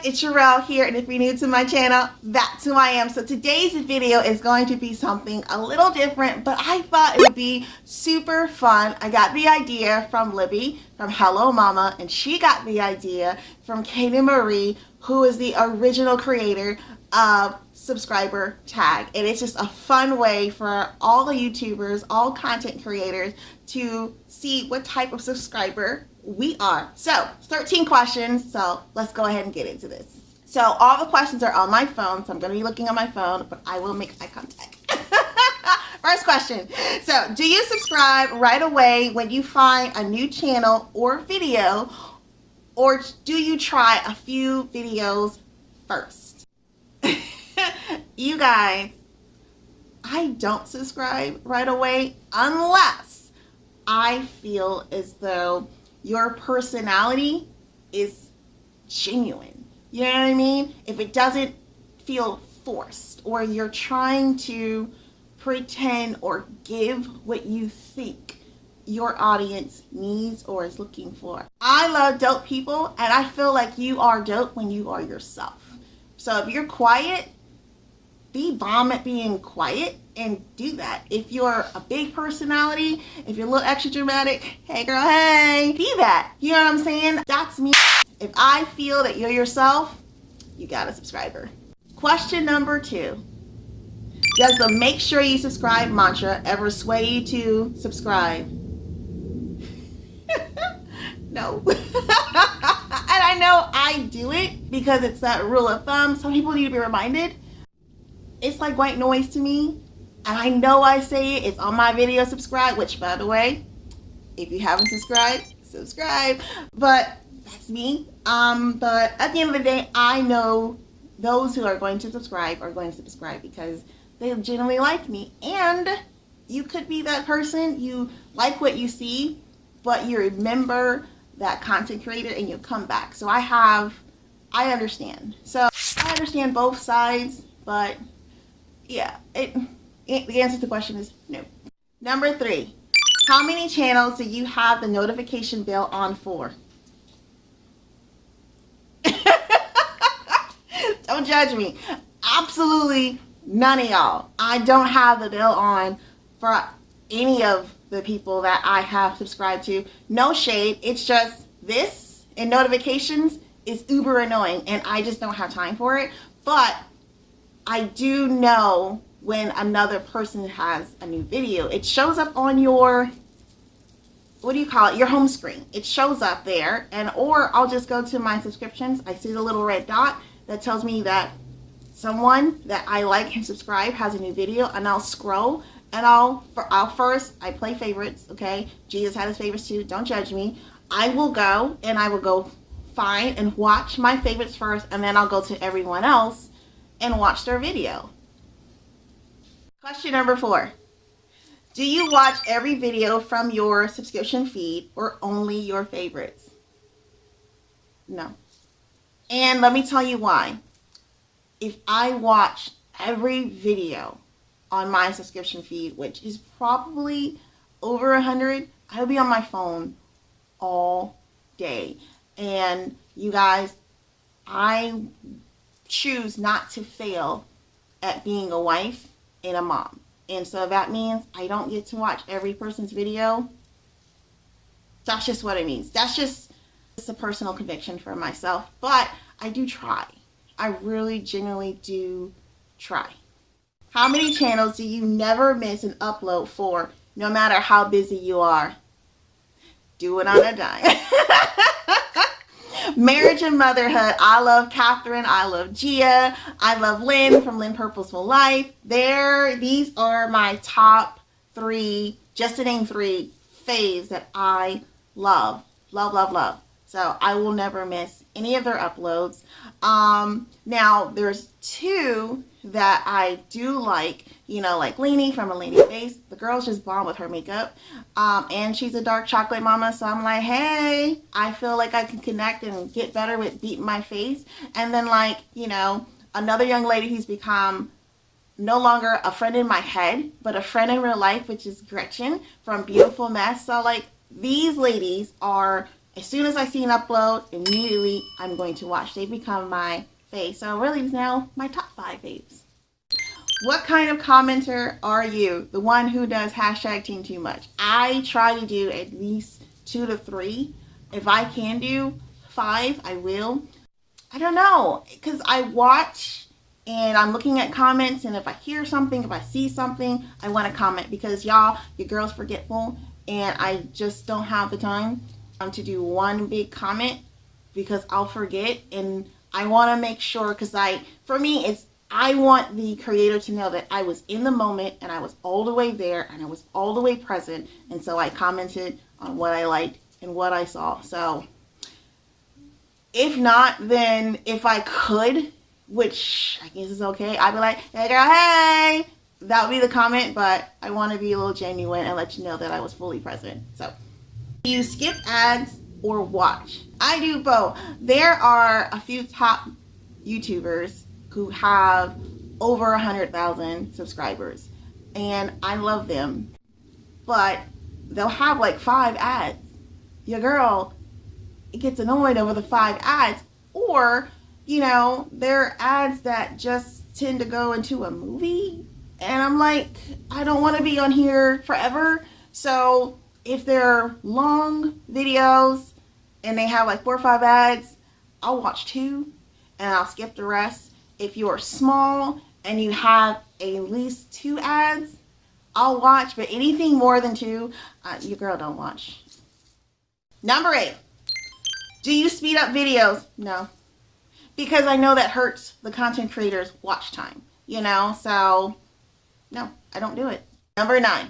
it's Sherrell here, and if you're new to my channel, that's who I am. So today's video is going to be something a little different, but I thought it would be super fun. I got the idea from Libby from Hello Mama, and she got the idea from Katie Marie, who is the original creator of Subscriber Tag. And it's just a fun way for all the YouTubers, all content creators to see what type of subscriber we are. So 13 questions, so let's go ahead and get into this. So all the questions are on my phone, so I'm going to be looking on my phone, but I will make eye contact. First question. So do you subscribe right away when you find a new channel or video, or do you try a few videos first? You guys, I don't subscribe right away unless I feel as though your personality is genuine. You know what I mean? If it doesn't feel forced, or you're trying to pretend or give what you think your audience needs or is looking for. I love dope people, and I feel like you are dope when you are yourself. So if you're quiet, be bomb at being quiet and do that. If you're a big personality, if you're a little extra dramatic, hey girl, hey, be that. You know what I'm saying? That's me. If I feel that you're yourself, you got a subscriber. Question number 2. Does the make sure you subscribe mantra ever sway you to subscribe? No. And I know I do it because it's that rule of thumb. Some people need to be reminded. It's like white noise to me, and I know I say it. It's on my video, subscribe, which, by the way, if you haven't subscribed, subscribe. But that's me. But at the end of the day, I know those who are going to subscribe are going to subscribe because they genuinely like me. And you could be that person. You like what you see, but you remember that content creator and you come back. So I understand. So I understand both sides, but yeah, the answer to the question is no. Number 3, how many channels do you have the notification bell on for? Don't judge me. Absolutely none of y'all. I don't have the bell on for any of the people that I have subscribed to. No shade. It's just this and notifications is uber annoying, and I just don't have time for it. But I do know when another person has a new video. It shows up on your, what do you call it, your home screen. It shows up there, or I'll just go to my subscriptions. I see the little red dot that tells me that someone that I like and subscribe has a new video, and I'll scroll, and I'll play favorites, okay? Jesus had his favorites too, don't judge me. I will go find and watch my favorites first, and then I'll go to everyone else and watch their video. Question number 4. Do you watch every video from your subscription feed or only your favorites? No. And let me tell you why. If I watch every video on my subscription feed, which is probably over 100, I'll be on my phone all day. And you guys, I choose not to fail at being a wife and a mom. And so that means I don't get to watch every person's video. That's just what it means. That's just a personal conviction for myself. But I do try. I really genuinely do try. How many channels do you never miss an upload for, no matter how busy you are? Do it on a dime. Marriage and motherhood. I love Catherine. I love Gia. I love Lynn from Lynn Purposeful Life. These are my top 3, just to name 3, faves that I love. Love, love, love. So I will never miss any of their uploads. Now there's 2 that I do like, like Lainey from A Lainey Face. The girl's just bomb with her makeup. And she's a dark chocolate mama. So I'm like, hey, I feel like I can connect and get better with Beat My Face. And then another young lady who's become no longer a friend in my head, but a friend in real life, which is Gretchen from Beautiful Mess. So these ladies are As soon as I see an upload, immediately I'm going to watch. They become my fave. So really now my top 5 faves. What kind of commenter are you? The one who does hashtag team too much. I try to do at least 2 to 3. If I can do 5, I will. I don't know, because I watch and I'm looking at comments, and if I hear something, if I see something, I want to comment, because y'all, your girl's forgetful and I just don't have the time to do one big comment, because I'll forget, and I want to make sure, because for me, I want the creator to know that I was in the moment and I was all the way there and I was all the way present, and so I commented on what I liked and what I saw. So if not, then if I could, which I guess is okay, I'd be like, hey girl, hey, that would be the comment, but I want to be a little genuine and let you know that I was fully present. So, do you skip ads or watch? I do both. There are a few top YouTubers who have over 100,000 subscribers, and I love them, but they'll have like 5 ads. Your girl, it gets annoyed over the 5 ads, or there are ads that just tend to go into a movie, and I'm like, I don't want to be on here forever. So if they're long videos and they have like 4 or 5 ads, I'll watch 2 and I'll skip the rest. If you're small and you have at least 2 ads, I'll watch, but anything more than 2, your girl don't watch. Number 8. Do you speed up videos? No. Because I know that hurts the content creator's watch time, so no, I don't do it. Number 9.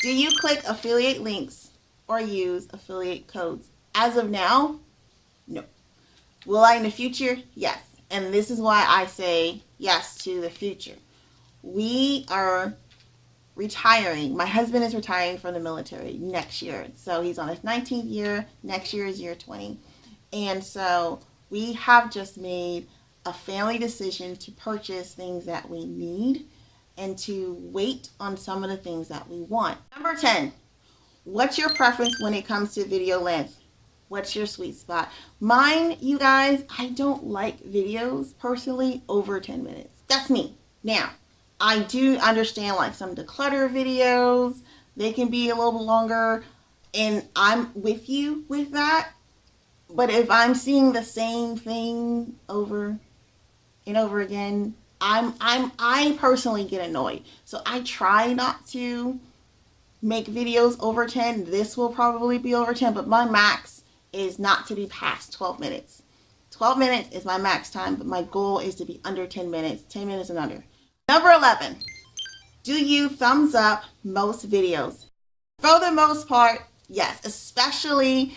Do you click affiliate links or use affiliate codes? As of now, no. Will I in the future? Yes. And this is why I say yes to the future. We are retiring. My husband is retiring from the military next year. So he's on his 19th year. Next year is year 20. And so we have just made a family decision to purchase things that we need and to wait on some of the things that we want. Number 10, what's your preference when it comes to video length? What's your sweet spot? Mine, you guys, I don't like videos personally over 10 minutes. That's me. Now, I do understand like some declutter videos, they can be a little longer, and I'm with you with that. But if I'm seeing the same thing over and over again, I personally get annoyed. So I try not to make videos over 10. This will probably be over 10, but my max is not to be past 12 minutes. 12 minutes is my max time, but my goal is to be under 10 minutes, 10 minutes and under. Number 11, do you thumbs up most videos? For the most part, yes, especially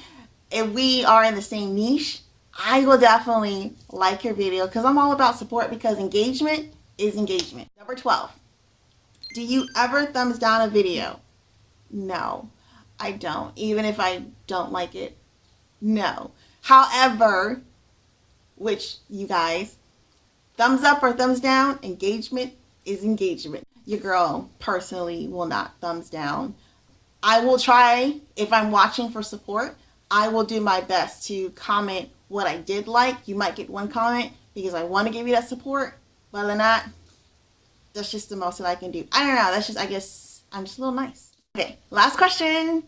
if we are in the same niche. I will definitely like your video because I'm all about support, because engagement is engagement. Number 12, do you ever thumbs down a video? No, I don't. Even if I don't like it, no. However, which you guys, thumbs up or thumbs down, engagement is engagement. Your girl personally will not thumbs down. I will try, if I'm watching for support, I will do my best to comment what I did like. You might get 1 comment because I want to give you that support, but other than that, that's just the most that I can do. I don't know, that's just, I guess I'm just a little nice. Okay, last question.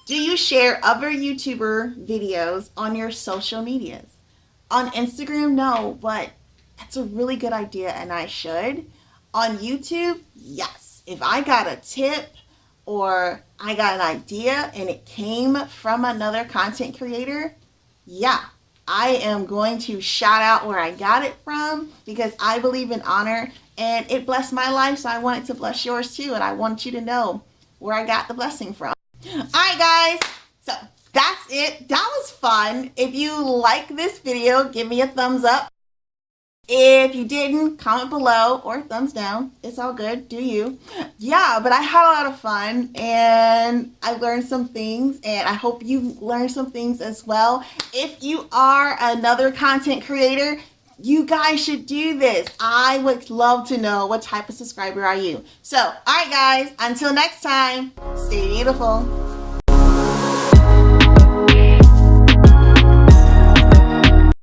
Do you share other YouTuber videos on your social medias? On Instagram, no, but that's a really good idea and I should. On YouTube, yes. If I got a tip or I got an idea and it came from another content creator, yeah, I am going to shout out where I got it from, because I believe in honor and it blessed my life, so I want it to bless yours too, and I want you to know where I got the blessing from. Alright guys, so that's it. That was fun. If you like this video, give me a thumbs up. If you didn't, comment below or thumbs down. It's all good. Do you? Yeah, but I had a lot of fun and I learned some things, and I hope you learned some things as well. If you are another content creator, you guys should do this. I would love to know what type of subscriber are you. So, alright guys, until next time, stay beautiful.